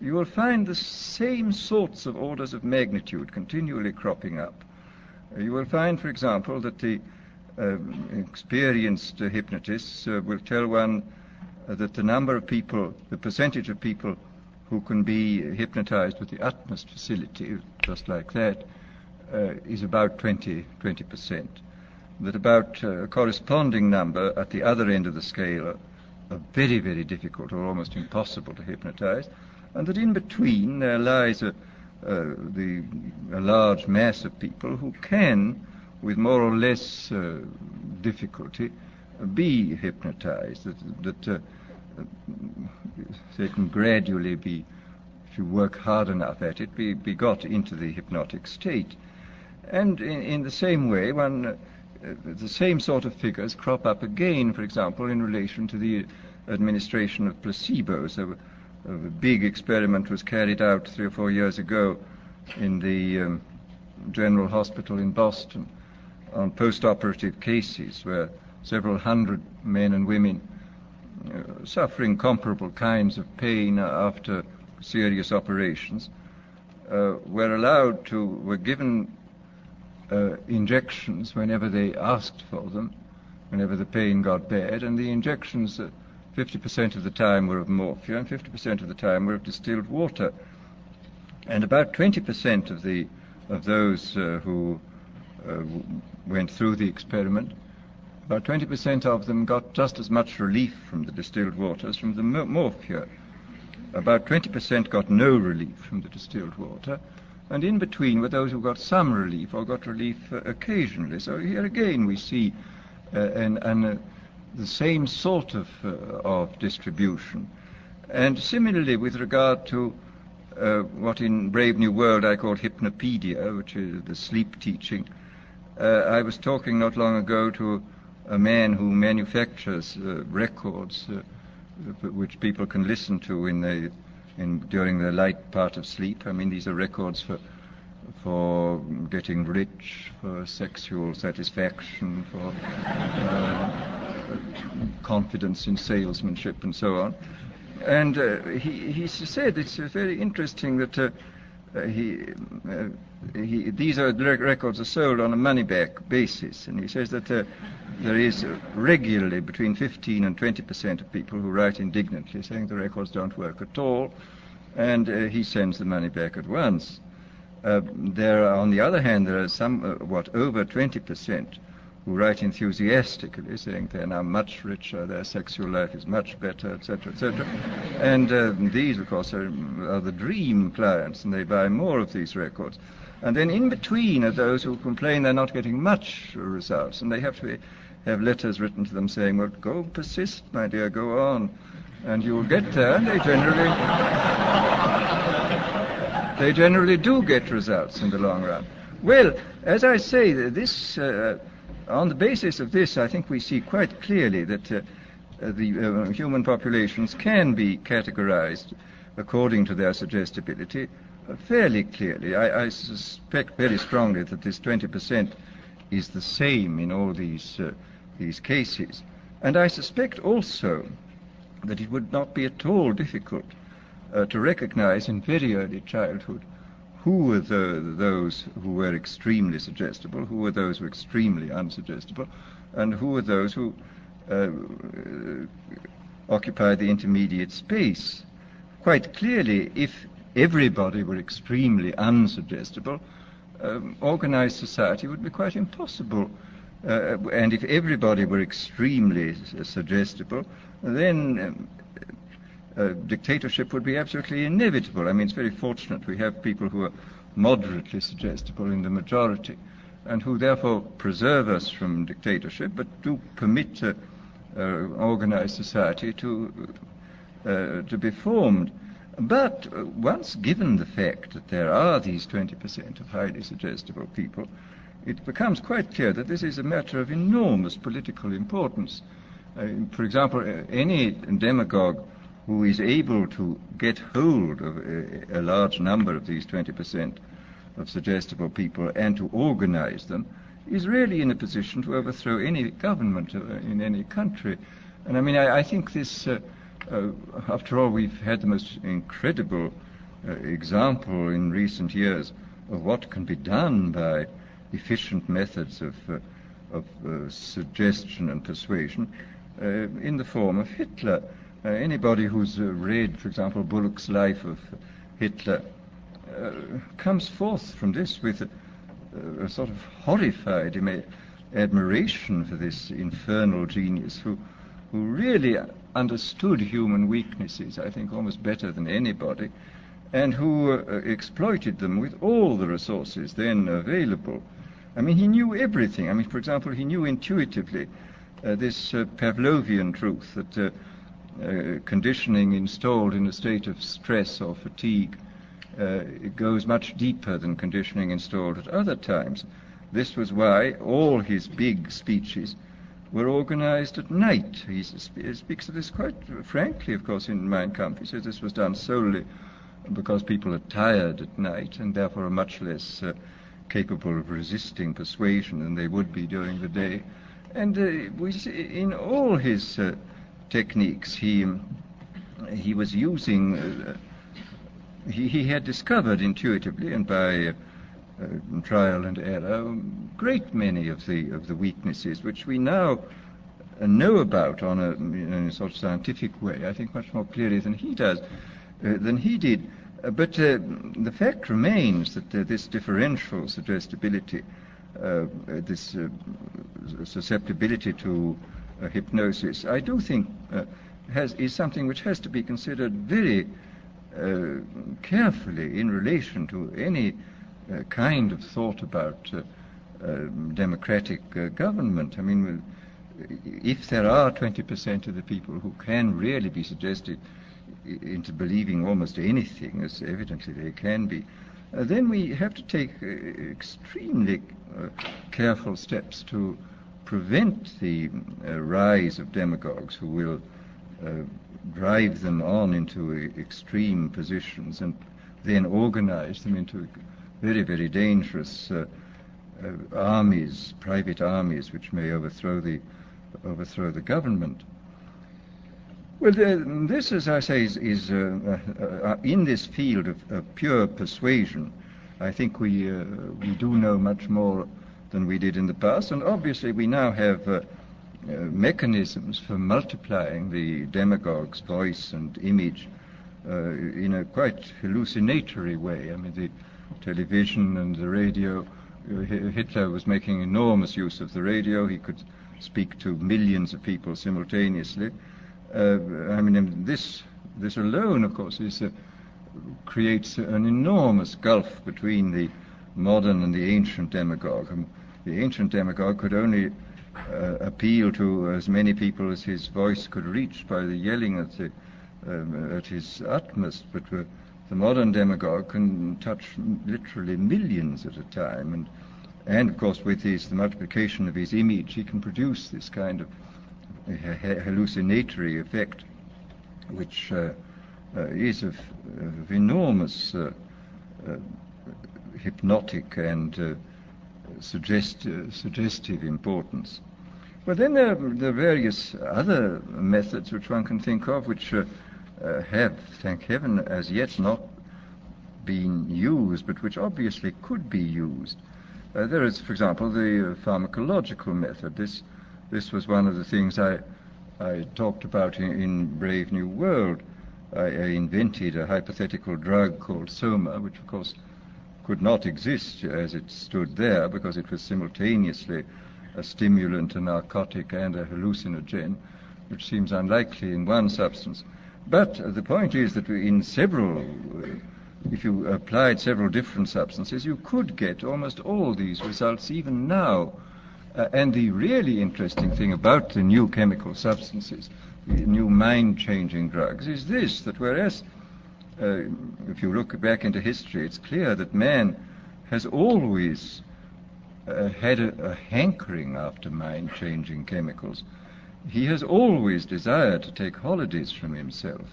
you will find the same sorts of orders of magnitude continually cropping up. You will find, for example, that the experienced hypnotists will tell one that the number of people, the percentage of people who can be hypnotized with the utmost facility, just like that, is about 20%. That about a corresponding number at the other end of the scale are very, very difficult or almost impossible to hypnotize, and that in between there lies a large mass of people who can, with more or less difficulty, be hypnotized, that they can gradually be, if you work hard enough at it, be got into the hypnotic state. And in the same way, the same sort of figures crop up again, for example, in relation to the administration of placebos. A big experiment was carried out 3 or 4 years ago in the General Hospital in Boston on post-operative cases where several hundred men and women suffering comparable kinds of pain after serious operations were given injections whenever they asked for them, whenever the pain got bad, and the injections 50% of the time were of morphia and 50% of the time were of distilled water. And about 20% of those who went through the experiment, about 20% of them got just as much relief from the distilled water as from the morphia. About 20% got no relief from the distilled water, and in between were those who got some relief or got relief occasionally. So here again we see the same sort of distribution. And similarly with regard to what in Brave New World I call hypnopedia, which is the sleep teaching, I was talking not long ago to a man who manufactures records which people can listen to during the light part of sleep. I mean, these are records for getting rich, for sexual satisfaction, for confidence in salesmanship, and so on. And he said it's very interesting that these records are sold on a money-back basis, and he says that there is regularly between 15 and 20% of people who write indignantly saying the records don't work at all, and he sends the money back at once. On the other hand, there are over 20% who write enthusiastically, saying they're now much richer, their sexual life is much better, etc., etc. And these, of course, are the dream clients, and they buy more of these records. And then in between are those who complain they're not getting much results, and they have to have letters written to them saying, well, go persist, my dear, go on, and you'll get there. And they generally do get results in the long run. Well, as I say, this on the basis of this, I think we see quite clearly that the human populations can be categorized according to their suggestibility fairly clearly. I suspect very strongly that this 20% is the same in all these cases. And I suspect also that it would not be at all difficult to recognize in very early childhood who were those who were extremely suggestible, who were those who were extremely unsuggestible, and who were those who occupied the intermediate space. Quite clearly, if everybody were extremely unsuggestible, organized society would be quite impossible. And if everybody were extremely suggestible, then dictatorship would be absolutely inevitable. I mean, it's very fortunate we have people who are moderately suggestible in the majority, and who therefore preserve us from dictatorship, but do permit organized society to be formed. But once given the fact that there are these 20% of highly suggestible people, it becomes quite clear that this is a matter of enormous political importance. For example, any demagogue who is able to get hold of a large number of these 20% of suggestible people and to organize them is really in a position to overthrow any government in any country. And I mean, I think this, after all, we've had the most incredible example in recent years of what can be done by efficient methods of suggestion and persuasion in the form of Hitler. Anybody who's read, for example, Bullock's Life of Hitler comes forth from this with a sort of horrified admiration for this infernal genius who really understood human weaknesses, I think, almost better than anybody, and who exploited them with all the resources then available. I mean, he knew everything. I mean, for example, he knew intuitively this Pavlovian truth that conditioning installed in a state of stress or fatigue it goes much deeper than conditioning installed at other times. This was why all his big speeches were organized at night. He speaks of this quite frankly, of course, in Mein Kampf. He says this was done solely because people are tired at night and therefore are much less capable of resisting persuasion than they would be during the day. And we see in all his techniques, he was using, he had discovered intuitively and by trial and error a great many of the weaknesses which we now know about in a sort of scientific way, I think much more clearly than he did. But the fact remains that this differential suggestibility, this susceptibility to hypnosis, I do think is something which has to be considered very carefully in relation to any kind of thought about democratic government. I mean, if there are 20% of the people who can really be suggested into believing almost anything, as evidently they can be, then we have to take extremely careful steps to prevent the rise of demagogues who will drive them on into extreme positions and then organize them into very, very dangerous armies, private armies, which may overthrow the government. Well, this, as I say, is in this field of pure persuasion. I think we do know much more than we did in the past, and obviously we now have mechanisms for multiplying the demagogue's voice and image in a quite hallucinatory way. I mean, the television and the radio, Hitler was making enormous use of the radio. He could speak to millions of people simultaneously. I mean, this alone, of course, creates an enormous gulf between the modern and the ancient demagogue. The ancient demagogue could only appeal to as many people as his voice could reach by the yelling at his utmost, but the modern demagogue can touch literally millions at a time, and of course with the multiplication of his image, he can produce this kind of hallucinatory effect, which is of enormous hypnotic and suggestive importance. But then there are various other methods which one can think of, which have, thank heaven, as yet not been used, but which obviously could be used. There is, for example, the pharmacological method. This was one of the things I talked about in Brave New World. I invented a hypothetical drug called Soma, which of course could not exist as it stood there because it was simultaneously a stimulant, a narcotic, and a hallucinogen, which seems unlikely in one substance. But the point is that if you applied several different substances, you could get almost all these results even now. And the really interesting thing about the new chemical substances, the new mind-changing drugs, is this, that whereas if you look back into history, it's clear that man has always had a hankering after mind-changing chemicals. He has always desired to take holidays from himself.